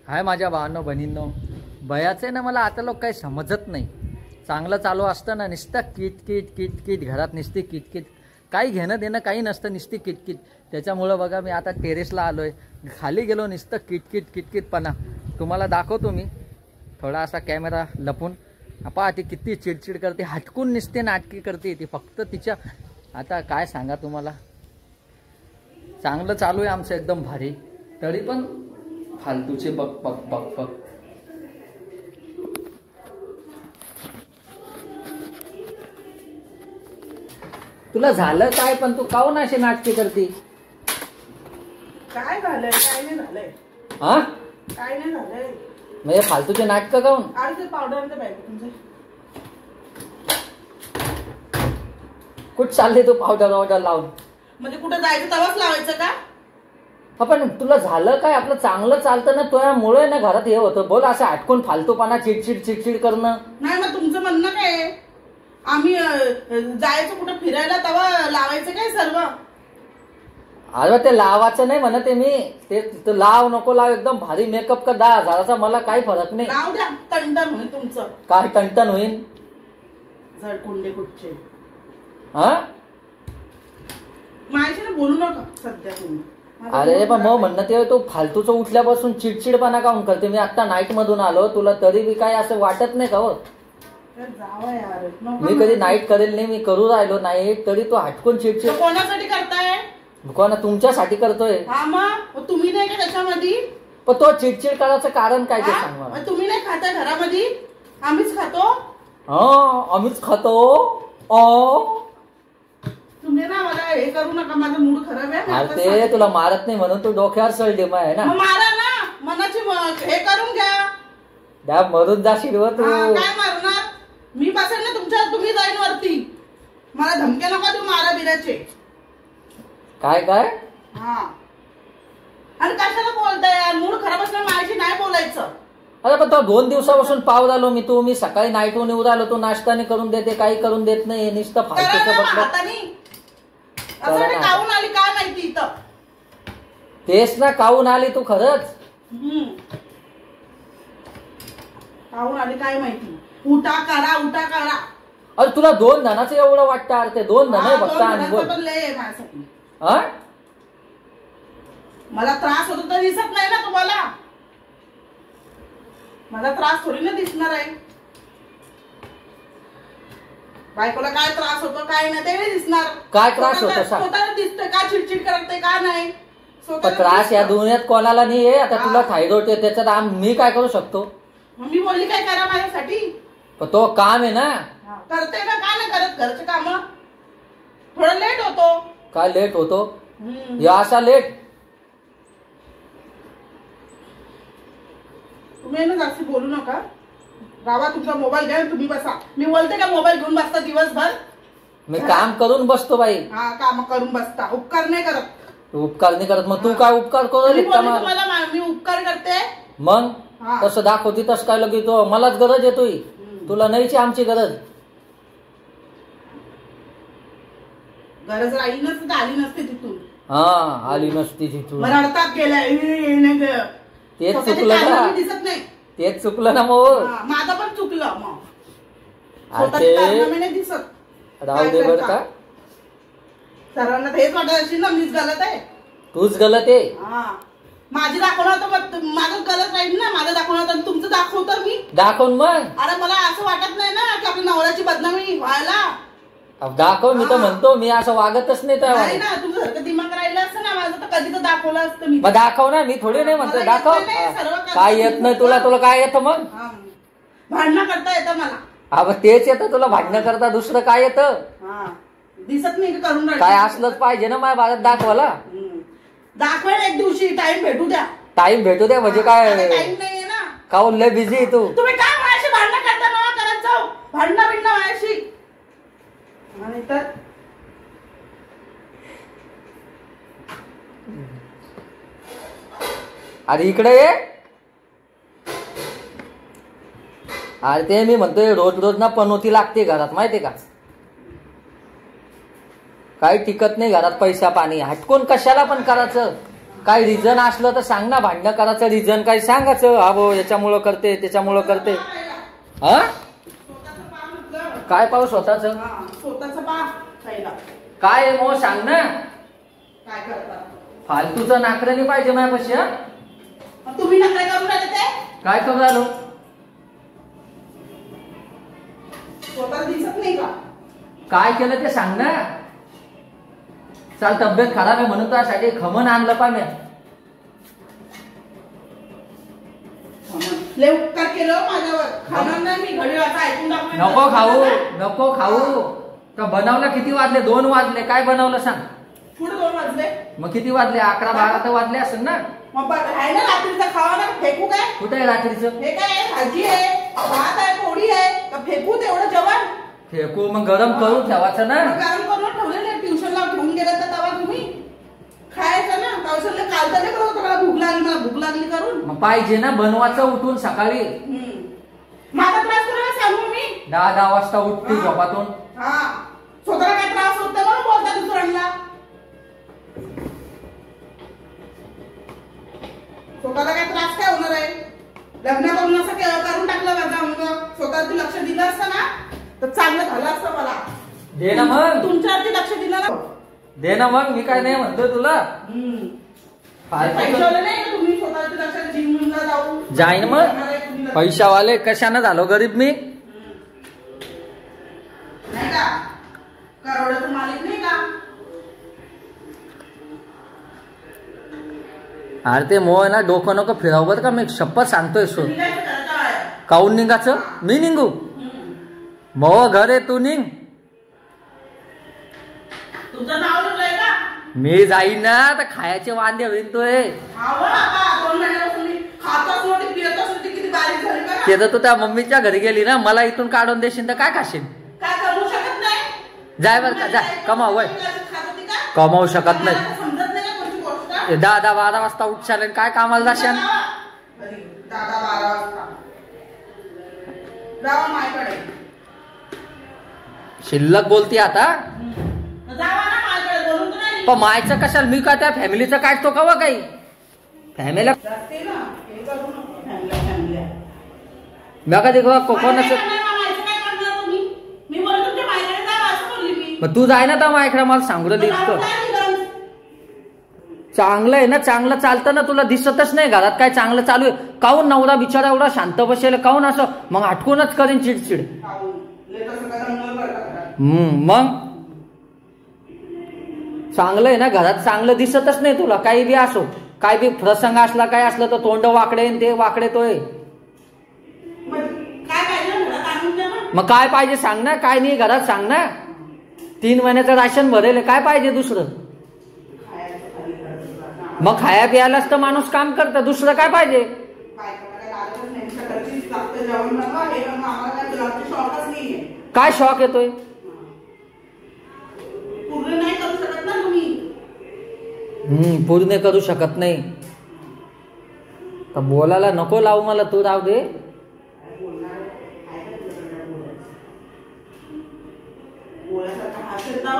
हाय माझ्या भावांनो बहिणींनो, बयाचे ना मला आता लोक काही समजत नाही. चांगलं चालू असतं ना नुसतं किट किट किट किट, घरात नुसती किट किट, काही घेणं देणं काही नसतं, नुसती किट किट. त्याच्यामुळं बघा मी आता टेरेसला आलोय, खाली गेलो नुसतं किट किट किट किटपणा. तुम्हाला दाखवतो मी थोडा असा कॅमेरा लपून. पहा ती किती चिडचिड करते, हटकून नुसते नाटकी करते ती फक्त तिच्या. आता काय सांगा तुम्हाला, चांगलं चालू आहे आमचं एकदम भारी, तरी पण फालतूचे बक बक बक बक. तुला झालं काय, पण तू काऊन अशी नाटकी करते? काय झालंय? काय नाही झालंय. हा काय नाही झालंय म्हणजे फालतूचे नाटक काऊन? अरे ते पावडर तर पाहिजे तुमचं. कुठ चालले तू पावडर ऑर्डर लावून? म्हणजे कुठं जायचं तेव्हाच लावायचं का? पण तुला झालं काय? आपलं चांगलं चालतं ना, तुझ्यामुळे ना घरात हे होतं. बोल, असं अटकून फालतूपणा चिडचिड चिडचिड करणं. नाही मग तुमचं म्हणणं काय? आम्ही जायचं कुठं फिरायला तेव्हा लावायचं काय सर्व? अरे ते लावायचं नाही म्हणते मी, ते लाव नको लाव, एकदम भारी मेकअप कर 10,000चा, मला काही फरक नाही. लावू द्या, टंटन होईल तुमचं. काय टणटण होईल? झडकुंडे कुठचे. हा माझ्याशी ना बोलू नका सध्या तुम्ही. अरे पण मग म्हणणं ते तो फालतूचं उठल्यापासून चिडचिडपणा काऊन करते? मी आता नाईट मधून आलो, तुला तरी बी काय असं वाटत नाही का? हो जावा यार, मी कधी नाईट करेल नाही, मी करू राहिलो नाईट, तरी तो हटकून चिडचिड. कोणासाठी करताय? कोणा? तुमच्यासाठी करतोय. हा मग तुम्ही नाही का त्याच्यामध्ये? पण तो चिडचिड करायचं कारण काय ते सांग मला. तुम्ही नाही खाता घरामध्ये, आम्हीच खातो. हा आम्हीच खातो. तुम्ही ना मला हे करू नका, माझा मूड खराब आहे. अरे ते तुला मारत नाही म्हणून तू डोक्यावर सळली आहे ना. मारा ना, मनाची हे करून घ्या. त्या मरून जाशील व तू. काय मारणार? मी बसेल ना तुमच्या, तुम्ही जाईन वरती. मला धमक्या नका देऊ मारा बिराचे. काय काय? हा आणि कशाला बोलताय? मूड खराब असला माझ्याशी नाही बोलायचं. अरे पण तो 2 दिवसापासून पाव झालो मी सकाळी नाईटहून येऊ राहिलो, तू नाश्ता नाही करून देते, काही करून देत नाही, नुसतं फालतूचं बसलं. असं काहून आली काय माहिती इथं? तेच ना, काहून आली तू खरंच? काहून आली काय माहिती? उठा करा, उठा करा. अरे तुला 2 धनाचं एवढं वाटतं? अरे ते 2 धन फक्त. आणि बोल मला त्रास होतो तर दिसत नाही ना तुम्हाला? मला त्रास थोडी ना दिसणार आहे. बायकोला काय त्रास होतो काय नाही ते दिसणार. काय त्रास होतो? स्वतःला दिसतंय का चिडचिड करते का नाही? त्रास या दुनियात कोणाला नाही आहे. आता तुला थायरॉइड आहे, त्याच्यात मी काय करू शकतो? मी बोलली काय करा माझ्यासाठी? पण तो काम आहे ना. करते ना, का नाही करत घरचे काम? थोडं लेट होतो. काय लेट होतो? या असा लेट? तुम्ही ना जास्त बोलू नका. रावा, तुमचा मोबाईल घ्या, तुम्ही बसा. मी बोलते का मोबाईल घेऊन बसता दिवसभर? मी काम करून बसतो बाई. हा, काम करून बसता, उपकार नाही करत. तू उपकार नाही करत, मग तू काय उपकार करू? मी उपकार करते. मग तसं दाखवती तसं काय लगे तो मलाच गरज येतोय, तुला नाहीची आमची गरज. गरज राहिली नसती तर आली नसते तिथून. हा आली नसती तिथून. रडतात गेल्या. तेच चुकलं ना, दिसत नाही. तेच चुकलं ना मग. माझं पण चुकलं. मग अरे दिसत राहू दे बर का. सर्वांना हेच वाटत असेल ना मीच गलत आहे. तूच गलत आहे. माझी दाखवणार तर माझं गलत राहील ना. माझं दाखवणार तर तुमचं दाखवतं मी. दाखवून मग. अरे मला असं वाटत नाही ना की आपल्या नवऱ्याची बदनामी व्हायला. दाखव. मी तर म्हणतो मी असं वागतच नाही तर. नाही ना, तुझं सारखं दिमाग राहिलं असतं ना माझं तर कधी तर दाखवलं असतं मी. मग दाखव ना, मी थोडी नाही म्हणतो दाखव. काय येत नाही तुला? तुला काय येतं मग? भांडणं करता येतं मला. हा तेच येतं तुला भांडणं करता, दुसरं काय येतं? दिसत नाही करून काय असलंच पाहिजे ना माझ्या भारत दाखवायला. दाखवेल एक दिवशी, टाइम भेटू द्या. टाइम भेटू द्या म्हणजे काय? टाइम नाहीये ना. काऊन लय बिझी आहे तू? तुम्ही काय माझ्याशी भांडणं करता ना? करत जाऊ भांडणं बिंडणं माझ्याशी. नाही तर अरे इकडे ये. अरे ते मी म्हणतोय रोज रोज ना पनोती लागते घरात, माहितीये का? काही टिकत नाही घरात पैसा पाणी. हटकून कशाला पण करायचं. काय रिझन असलं तर सांग ना, भांडणं करायचं रिझन काय सांगायचं, हा भाऊ याच्यामुळं करते त्याच्यामुळं करते. हा काय पाहू स्वतःच स्वतःच पा काय मग सांग ना. काय करता फालतूचं नाकरं नाही पाहिजे माझ्यापाशी. हा तुम्ही नका करून राहिले ते काय करू आलो, स्वतः दिसत नाही का? काय केलं ते सांग ना. चाल तब्येत खराब आहे म्हणून त्यासाठी खमण आणलं पा मी. लय उपकार केलं माझ्यावर. खाणार नाही मी घडी आता ऐकून दाखवेन. नको खाऊ नको खाऊ. तर बनवलं किती वाजले, 2 वाजले. काय बनवलं सांग. पुढे 2 वाजले. मग किती वाजले, 11-12 तर वाजले असेल ना. मग आहे ना रात्रीचं खावा ना, फेकू काय? कुठे आहे रात्रीचं? हे काय आहे, भाजी आहे, भात आहे, पोळी आहे, का फेकू तेवढं जेवण? फेकू मग गरम करून ठेवायचं ना. गरम करून ठेवलेलं, ट्युशनला घेऊन गेलं तर तेव्हा तुम्ही खायचं ना. कौशल्य काल तर नाही करत, मला भूक लागली, मला भूक लागली करून. मग पाहिजे ना बनवायचं उठून सकाळी. माझा त्रास करायला सांगू मी. 10 वाजता उठते झोपातून. हा स्वतःला काय त्रास होत म्हणून बोलता दुसऱ्यांना. स्वतःला काय त्रास काय होणार आहे? लग्न करून असं करून टाकलं माझा अंग. स्वतःवरती लक्ष दिलं असतं ना तर चांगलं झालं असतं मला. दे ना मग. तुमच्यावरती लक्ष दिलं ना. दे ना मग, मी काय नाही म्हणतोय तुला. पैशावाले नाही का तुम्ही स्वतःवरती लक्ष जिमला जाऊ जाईन मग. पैशावाले कशानं झालो गरीब मी. नाही का? करोडाचा मालिक नाही का? अरे ते मोह ना डोकं नको फिराव बरं का, मी शपथ सांगतोय. सो निघायचं काय? काऊन निघाचं, मी निघू. मोह घर आहे, तू निघ. तुमचं नाव लिहिलंय का? मी जाईन ना तर खायचे वांदे होईल तोय. ते तर तू त्या मम्मीच्या घरी गेली ना, मला इथून काढून देशील तर काय खाशील. काय करू शकत नाही. जाय बर का, जाय कमाव. वय कमावू शकत नाही. समजत नाही का कोणती गोष्ट? 10-12 वाजता उठशाल आणि काय कामाला जाशाल. 10-12 वाजता जावा माझ्याकडे. शिल्लक बोलती आता. जावा ना माझ्याकडे, बोलून तर नाही. पण मायचं कशाला, मी काय त्या फॅमिलीचं काढतो का व काही. फॅमिली जाते ना, हे करू नको. फॅमिली मी कधी कोकोनच. मी बोलतो तुमच्या माझ्याकडे जावा असं बोलली मी. मग तू जाय ना तर माझ्याकडे, मला सांगू दिसतो. चांगलं आहे ना, चांगलं चालतं ना, तुला दिसतच नाही घरात काय चांगलं चालू आहे. काहून नवरा बिचारा एवढा शांत बसेल, काहून असं मग हटकूनच करेन चिडचिड. मग चांगलं आहे ना घरात, चांगलं दिसतच नाही तुला. काही बी असो, काय बी प्रसंग असला काय असलं तर तोंड वाकडे ते वाकडे तोय. मग काय पाहिजे सांग ना, काय नाही घरात सांग ना. 3 महिन्याचं राशन भरेल, काय पाहिजे दुसरं. मग खाया पियालाच तर माणूस काम करतं, दुसरं काय पाहिजे. काय शॉक येतोय. पूर्ण करू शकत नाही तर बोलायला नको लावू मला, तू राहू दे. ना